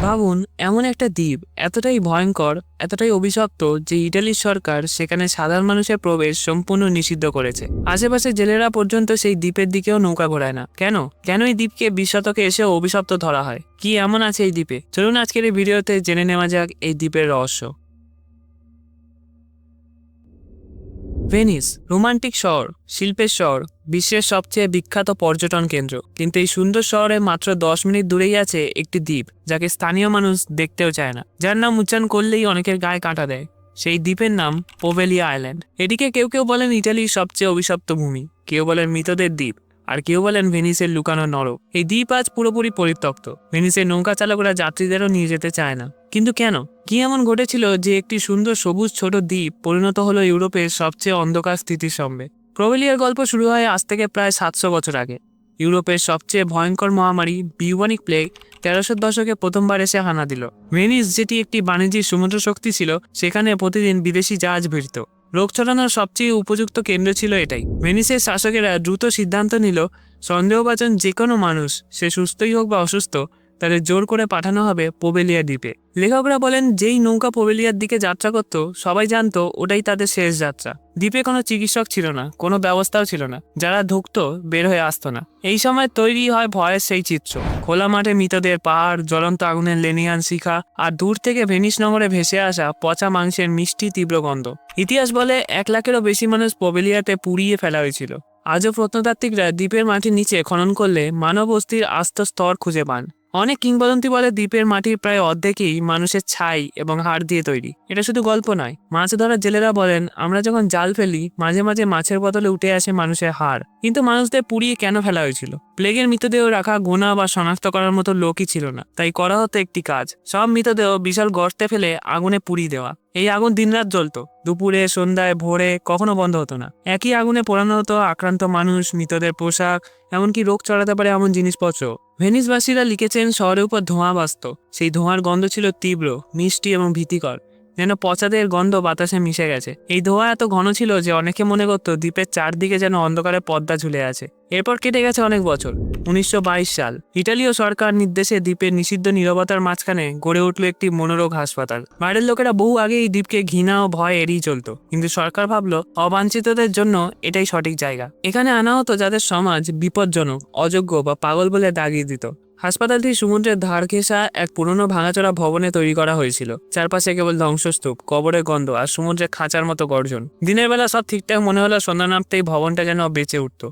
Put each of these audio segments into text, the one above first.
ভাবুন, এমন একটা দ্বীপ এতটাই ভয়ঙ্কর, এতটাই অভিশপ্ত যে ইটালির সরকার সেখানে সাধারণ মানুষের প্রবেশ সম্পূর্ণ নিষিদ্ধ করেছে। আশেপাশে জেলেরা পর্যন্ত সেই দ্বীপের দিকেও নৌকা ঘোরায় না। কেন কেন এই দ্বীপকে 20 শতকে এসেও অভিশপ্ত ধরা হয়? কি এমন আছে এই দ্বীপে? চলুন আজকের এই ভিডিওতে জেনে নেওয়া যাক এই দ্বীপের রহস্য। ভেনিস রোমান্টিক শহর, শিল্পের শহর, বিশ্বের সবচেয়ে বিখ্যাত পর্যটন কেন্দ্র। কিন্তু এই সুন্দর শহরে মাত্র 10 মিনিট দূরেই আছে একটি দ্বীপ যাকে স্থানীয় মানুষ দেখতেও চায় না, যার নাম উচ্চারণ করলেই অনেকের গায়ে কাঁটা দেয়। সেই দ্বীপের নাম পোভেলিয়া আইল্যান্ড। এটিকে কেউ কেউ বলেন ইটালির সবচেয়ে অভিশপ্ত ভূমি, কেউ বলেন মৃতদের দ্বীপ, আর কেউ বলেন ভেনিসের লুকানো নরক। এই দ্বীপ আজ পুরোপুরি পরিত্যক্ত। ভেনিসের নৌকা চালকরা যাত্রীদেরও নিয়ে যেতে চায় না। কিন্তু কেন? কি এমন ঘটেছিল যে একটি সুন্দর সবুজ ছোট দ্বীপ পরিণত হলো ইউরোপের সবচেয়ে অন্ধকার স্থিতিস্তম্ভে? পোভেলিয়ার গল্প শুরু হয় আজ থেকে প্রায় 700 বছর আগে। ইউরোপের সবচেয়ে ভয়ঙ্কর মহামারী বিউবানিক প্লেগ 1300 দশকে প্রথমবার এসে হানা দিল। ভেনিস, যেটি একটি বাণিজ্যিক সমুদ্র শক্তি ছিল, সেখানে প্রতিদিন বিদেশি জাহাজ ভিড়ত। রোগ ছড়ানোর সবচেয়ে উপযুক্ত কেন্দ্র ছিল এটাই। ভেনিসের শাসকেরা দ্রুত সিদ্ধান্ত নিল, সন্দেহভাজন যে কোনো মানুষ, সে সুস্থই হোক বা অসুস্থ, তাদের জোর করে পাঠানো হবে পোভেলিয়া দ্বীপে। লেখকরা বলেন, যেই নৌকা পোভেলিয়ার দিকে যাত্রা করত সবাই জানতো ওটাই তাদের শেষ যাত্রা। দ্বীপে কোনো চিকিৎসক ছিল না, কোনো ব্যবস্থাও ছিল না। যারা ঢুকতো বের হয়ে আসতো না। এই সময় তৈরি হয় ভয়ের সেই চিত্র। খোলা মাঠে মৃতদের, পাহাড়, জ্বলন্ত আগুনের লেনিয়ান শিখা, আর দূর থেকে ভেনিস নগরে ভেসে আসা পচা মাংসের মিষ্টি তীব্র গন্ধ। ইতিহাস বলে 1 লাখেরও বেশি মানুষ পোভেলিয়াতে পুড়িয়ে ফেলা হয়েছিল। আজও প্রত্নতাত্ত্বিকরা দ্বীপের মাটির নিচে খনন করলে মানব অস্থির আস্ত স্তর খুঁজে পান। অনেক কিংবদন্তি বলে দ্বীপের মাটির প্রায় অর্ধেকই মানুষের ছাই এবং হাড় দিয়ে তৈরি। এটা শুধু গল্প নয়। মাছ ধরার জেলেরা বলেন, আমরা যখন জাল ফেলি মাঝে মাঝে মাছের বদলে উঠে আসে মানুষের হাড়। কিন্তু মানুষদের পুড়িয়ে কেন ফেলা হয়েছিল? প্লেগের মৃতদেহ রাখা, গোনা বা শনাক্ত করার মতো লোকই ছিল না। তাই করা হতো একটি কাজ, সব মৃতদেহ বিশাল গর্তে ফেলে আগুনে পুড়িয়ে দেওয়া। এই আগুন দিনরাত জ্বলতো, দুপুরে, সন্ধ্যায়, ভোরে, কখনো বন্ধ হতো না। একই আগুনে পোড়ানো হতো আক্রান্ত মানুষ, মৃতদের পোশাক, এমনকি রোগ ছড়াতে পারে এমন জিনিসপত্র। ভেনিসবাসীরা লিখেছেন, শহরের উপর ধোঁয়া ভাসত। সেই ধোঁয়ার গন্ধ ছিল তীব্র, মিষ্টি এবং ভীতিকর, যেন পচাদের গন্ধ বাতাসে মিশে গেছে। এই ধোঁয়া এত ঘন ছিল যে অনেকে মনে করত দ্বীপের চারদিকে যেন অন্ধকারে পর্দা ঝুলে আছে। এরপর কেটে গেছে অনেক বছর। 1922 সাল ইটালীয় সরকার নির্দেশে দ্বীপের নিষিদ্ধ নীরবতার মাঝখানে গড়ে উঠল একটি মনোরোগ হাসপাতাল। বাইরের লোকেরা বহু আগে এই দ্বীপকে ঘৃণা ও ভয় এড়িয়ে চলত, কিন্তু সরকার ভাবল অবাঞ্ছিতদের জন্য এটাই সঠিক জায়গা। এখানে আনা হতো যাদের সমাজ বিপজ্জনক, অযোগ্য বা পাগল বলে দাগিয়ে দিত। হাসপাতালটি সমুদ্রের ধার ঘেঁষা এক পুরনো ভাঙাচোরা ভবনে তৈরি করা হয়েছিল। চারপাশে কেবল ধ্বংসস্তূপ, কবরের গন্ধ আর সমুদ্রের খাঁচার মতো গর্জন। দিনের বেলা সব ঠিকঠাক মনে হলো, সন্ধ্যা নামতেই ভবনটা যেন বেঁচে উঠত।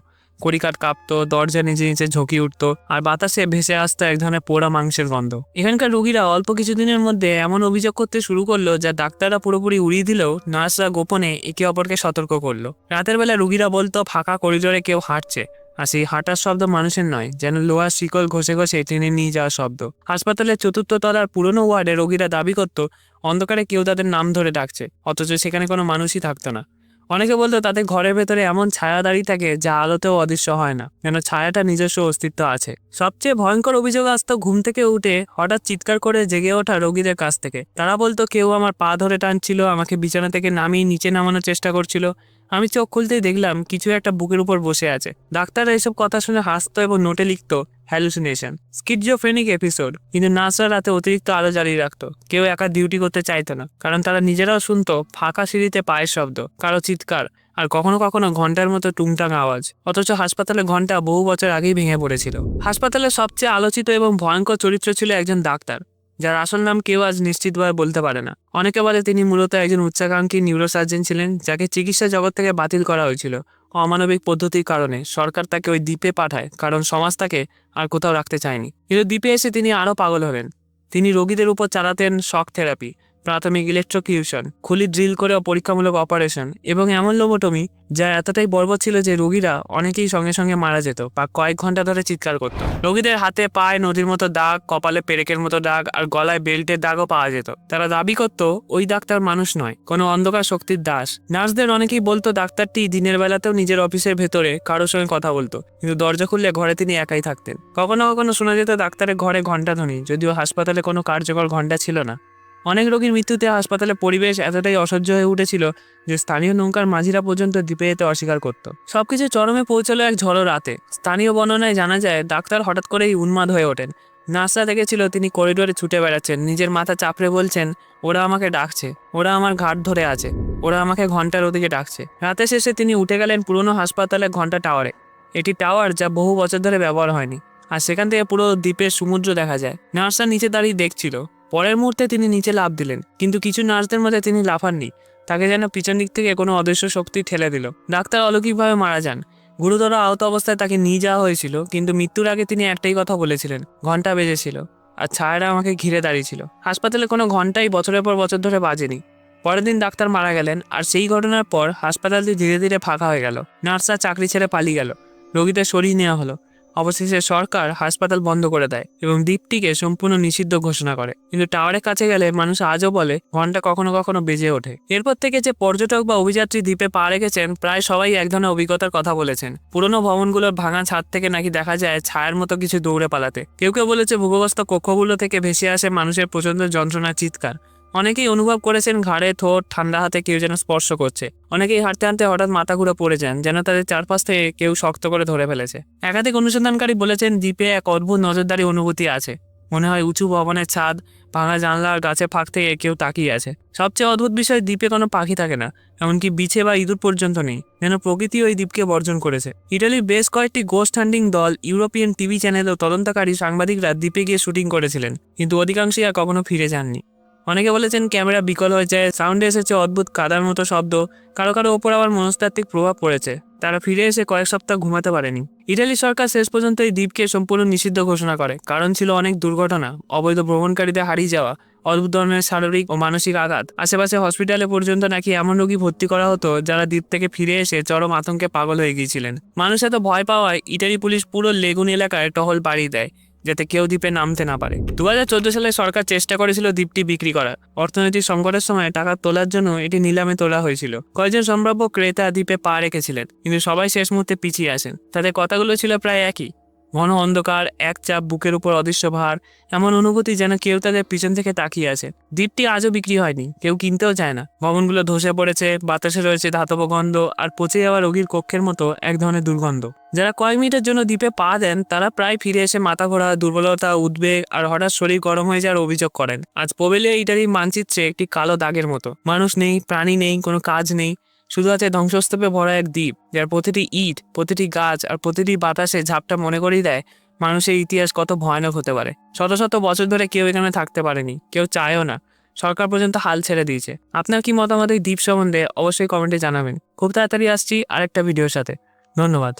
কড়িকাঠ কাঁপতো, দরজা নিচে নিচে ঝুঁকি উঠতো, আর বাতাসে ভেসে আসতো এক ধরনের পোড়া মাংসের গন্ধ। এখানকার রোগীরা অল্প কিছুদিনের মধ্যে এমন অভিযোগ করতে শুরু করলো যা ডাক্তাররা পুরোপুরি উড়িয়ে দিলেও নার্সরা গোপনে একে অপরকে সতর্ক করলো। রাতের বেলা রোগীরা বলতো ফাঁকা করিডোরে কেউ হাঁটছে, আর সেই হাঁটার শব্দ মানুষের নয়, যেন লোহার শিকল ঘষে ঘষে টেনে নিয়ে যাওয়ার শব্দ। হাসপাতালের 4র্থ তলার পুরনো ওয়ার্ডে রোগীরা দাবি করত অন্ধকারে কেউ তাদের নাম ধরে ডাকছে, অথচ সেখানে কোনো মানুষই থাকতো না। অনেকে বলতো তাদের ঘরের ভেতরে এমন ছায়া দাঁড়িয়ে থাকে যা আলোতেও অদৃশ্য হয় না, যেন ছায়াটা নিজস্ব অস্তিত্ব আছে। সবচেয়ে ভয়ঙ্কর অভিযোগ আসতো ঘুম থেকে উঠে হঠাৎ চিৎকার করে জেগে ওঠা রোগীদের কাছ থেকে। তারা বলতো কেউ আমার পা ধরে টানছিল, আমাকে বিছানা থেকে নামিয়ে নিচে নামানোর চেষ্টা করছিল। আমি চোখ খুলতেই দেখলাম কিছু একটা বুকের উপর বসে আছে। ডাক্তাররা এসব কথা শুনে হাসতো এবং নোটে লিখতো হ্যালুসিনেশন, স্কিজোফ্রেনিক এপিসোড। কিন্তু নার্সরা রাতে অতিরিক্ত আলো জ্বালিয়ে রাখতো। কেউ একা ডিউটি করতে চাইতো না, কারণ তারা নিজেরাও শুনতো ফাঁকা সিঁড়িতে পায়ের শব্দ, কারো চিৎকার, আর কখনো কখনো ঘন্টার মতো টুংটাং আওয়াজ। অথচ হাসপাতালের ঘন্টা বহু বছর আগেই ভেঙে পড়েছিল। হাসপাতালের সবচেয়ে আলোচিত এবং ভয়ঙ্কর চরিত্র ছিল একজন ডাক্তার, যার আসল নাম কেউ আজ নিশ্চিতভাবে বলতে পারে না। অনেকে বলে তিনি মূলত একজন উচ্চাকাঙ্ক্ষী নিউরোসার্জন ছিলেন, যাকে চিকিৎসা জগৎ থেকে বাতিল করা হয়েছিল অমানবিক পদ্ধতির কারণে। সরকার তাকে ওই দ্বীপে পাঠায়, কারণ সমাজ তাকে আর কোথাও রাখতে চায়নি। কিন্তু দ্বীপে এসে তিনি আরও পাগল হলেন। তিনি রোগীদের উপর চালাতেন শক থেরাপি, প্রাথমিক ইলেকট্রোকিউশন, খুলি ড্রিল করে পরীক্ষামূলক অপারেশন এবং এমন লোবোটমি যা এতটাই বর্বর ছিল যে রোগীরা অনেকেই সঙ্গে সঙ্গে মারা যেত বা কয়েক ঘন্টা ধরে চিৎকার করত। রোগীদের হাতে পায়ে নদীর মতো দাগ, কপালে পেরেকের মতো দাগ, আর গলায় বেল্টের দাগও পাওয়া যেত। তারা দাবি করত ওই ডাক্তার মানুষ নয়, কোনো অন্ধকার শক্তির দাস। নার্সদের অনেকেই বলতো ডাক্তারটি দিনের বেলাতেও নিজের অফিসের ভেতরে কারোর সঙ্গে কথা বলতো, কিন্তু দরজা খুললে ঘরে তিনি একাই থাকতেন। কখনো কখনো শোনা যেত ডাক্তারের ঘরে ঘণ্টাধ্বনি, যদিও হাসপাতালে কোনো কার্যকর ঘণ্টা ছিল না। অনেক রোগীর মৃত্যুতে হাসপাতালের পরিবেশ এতটাই অসহ্য হয়ে উঠেছিল যে স্থানীয় নৌকার মাঝিরা পর্যন্ত দ্বীপে যেতে অস্বীকার করত। সবকিছু চরমে পৌঁছালো এক ঝড়ো রাতে। স্থানীয় বর্ণনায় জানা যায় ডাক্তার হঠাৎ করেই উন্মাদ হয়ে ওঠেন। নার্সরা দেখেছিল তিনি করিডোরে ছুটে বেড়াচ্ছেন, নিজের মাথা চাপড়ে বলছেন, ওরা আমাকে ডাকছে, ওরা আমার ঘাট ধরে আছে, ওরা আমাকে ঘন্টার ওদিকে ডাকছে। রাতে শেষে তিনি উঠে গেলেন পুরনো হাসপাতালের ঘন্টা টাওয়ারে। এটি টাওয়ার যা বহু বছর ধরে ব্যবহার হয়নি, আর সেখান থেকে পুরো দ্বীপের সমুদ্র দেখা যায়। নার্সরা নিচে দাঁড়িয়ে দেখছিল। পরের মুহূর্তে তিনি নিচে লাফ দিলেন, কিন্তু কিছু নার্সদের মধ্যে তিনি লাফাননি। তাকে যেন পিছন দিক থেকে কোনো অদৃশ্য শক্তি ঠেলে দিল। ডাক্তার অলৌকিকভাবে মারা যান। গুরুতর আহত অবস্থায় তাকে নিয়ে যাওয়া হয়েছিল, কিন্তু মৃত্যুর আগে তিনি একটাই কথা বলেছিলেন, ঘন্টা বেজেছিল আর ছায়ারা আমাকে ঘিরে দাঁড়িয়েছিল। হাসপাতালে কোনো ঘন্টাই বছরের পর বছর ধরে বাজেনি। পরের দিন ডাক্তার মারা গেলেন, আর সেই ঘটনার পর হাসপাতালটি ধীরে ধীরে ফাঁকা হয়ে গেল। নার্সরা চাকরি ছেড়ে পালিয়ে গেল, রোগীদের সরিয়ে নেওয়া হলো। অবশেষে সরকার হাসপাতাল বন্ধ করে দেয় এবং দ্বীপটিকে সম্পূর্ণ নিষিদ্ধ ঘোষণা করে। কিন্তু টাওয়ারের কাছে গেলে মানুষ আজও বলে ঘন্টা কখনো কখনো বেজে ওঠে। এরপর থেকে যে পর্যটক বা অভিযাত্রী দ্বীপে পা রেখেছেন, প্রায় সবাই এক ধরনের অভিজ্ঞতার কথা বলেছেন। পুরনো ভবনগুলোর ভাঙা ছাদ থেকে নাকি দেখা যায় ছায়ার মতো কিছু দৌড়ে পালাতে। কেউ কেউ বলেছে ভূগর্ভস্থ কক্ষগুলো থেকে ভেসে আসে মানুষের প্রচন্ড যন্ত্রণার চিৎকার। অনেকেই অনুভব করেছেন ঘাড়ে ঠোঁট ঠান্ডা হাতে কেউ যেন স্পর্শ করছে। অনেকেই হাঁটতে হাঁটতে হঠাৎ মাথা ঘুরে পড়ে যান, যেন তাদের চারপাশ থেকে কেউ শক্ত করে ধরে ফেলেছে। একাধিক অনুসন্ধানকারী বলেছেন দ্বীপে এক অদ্ভুত নজরদারি অনুভূতি আছে। মনে হয় উঁচু ভবনের ছাদ, ভাঙা জানলা আর গাছের ফাঁক থেকে কেউ তাকিয়ে আছে। সবচেয়ে অদ্ভুত বিষয়, দ্বীপে কোনো পাখি থাকে না, এমনকি বিছে বা ইঁদুর পর্যন্ত নেই, যেন প্রকৃতি ওই দ্বীপকে বর্জন করেছে। ইটালির বেশ কয়েকটি গোস্ট হান্টিং দল, ইউরোপিয়ান টিভি চ্যানেল ও তদন্তকারী সাংবাদিকরা দ্বীপে গিয়ে শুটিং করেছিলেন, কিন্তু অধিকাংশই আর কখনো ফিরে যাননি। অনেকে বলেছেন ক্যামেরা বিকল হয়ে যায়, সাউন্ডে এসেছে অদ্ভুত কাদার মতো শব্দ, কারো কারো ওপর আবার মনস্তাত্ত্বিক প্রভাব পড়েছে। তারা ফিরে এসে কয়েক সপ্তাহ ঘুমাতে পারেনি। ইটালি সরকার শেষ পর্যন্ত এই দ্বীপকে সম্পূর্ণ নিষিদ্ধ ঘোষণা করে। কারণ ছিল অনেক দুর্ঘটনা, অবৈধ ভ্রমণকারীদের হারিয়ে যাওয়া, অদ্ভুত ধরনের শারীরিক ও মানসিক আঘাত। আশেপাশে হসপিটালে পর্যন্ত নাকি এমন রোগী ভর্তি করা হতো যারা দ্বীপ থেকে ফিরে এসে চরম আতঙ্কে পাগল হয়ে গিয়েছিলেন। মানুষ এত ভয় পাওয়ায় ইটালি পুলিশ পুরো লেগুন এলাকায় টহল বাড়িয়ে দেয়, যাতে কেউ দ্বীপে নামতে না পারে। 2014 সালে সরকার চেষ্টা করেছিল দ্বীপটি বিক্রি করার। অর্থনৈতিক সংকটের সময় টাকা তোলার জন্য এটি নিলামে তোলা হয়েছিল। কয়েকজন সম্ভাব্য ক্রেতা দ্বীপে পা রেখেছিলেন, কিন্তু সবাই শেষ মুহূর্তে পিছিয়ে আসেন। তাদের কথাগুলো ছিল প্রায় একই, ঘন অন্ধকার, এক চাপ বুকের উপর অদৃশ্য ভার, এমন অনুভূতি যেন কেউ তাদের পিছন থেকে তাকিয়ে আছে। দ্বীপটি আজও বিক্রি হয়নি, কেউ কিনতেও চায় না। ভবনগুলো ধসে পড়েছে, বাতাসে রয়েছে ধাতব গন্ধ আর পচে যাওয়া রোগীর কক্ষের মতো এক ধরনের দুর্গন্ধ। যারা কয়েক মিনিটের জন্য দ্বীপে পা দেন তারা প্রায় ফিরে এসে মাথা ঘোরা, দুর্বলতা, উদ্বেগ আর হঠাৎ শরীর গরম হয়ে যাওয়ার অভিযোগ করেন। আজ পোবেলিয়া ইটালির মানচিত্রে একটি কালো দাগের মতো। মানুষ নেই, প্রাণী নেই, কোনো কাজ নেই, শুধু আছে ধ্বংসস্তূপে ভরা এক দ্বীপ, যার প্রতিটি ইট, প্রতিটি গাছ আর প্রতিটি বাতাসে ঝাপটা মনে করিয়ে দেয় মানুষের ইতিহাস কত ভয়ানক হতে পারে। শত শত বছর ধরে কেউ এখানে থাকতে পারেনি, কেউ চায়ও না। সরকার পর্যন্ত হাল ছেড়ে দিয়েছে। আপনার কি মতামত এই দ্বীপ সম্বন্ধে অবশ্যই কমেন্টে জানাবেন। খুব তাড়াতাড়ি আসছি আরেকটা ভিডিওর সাথে। ধন্যবাদ।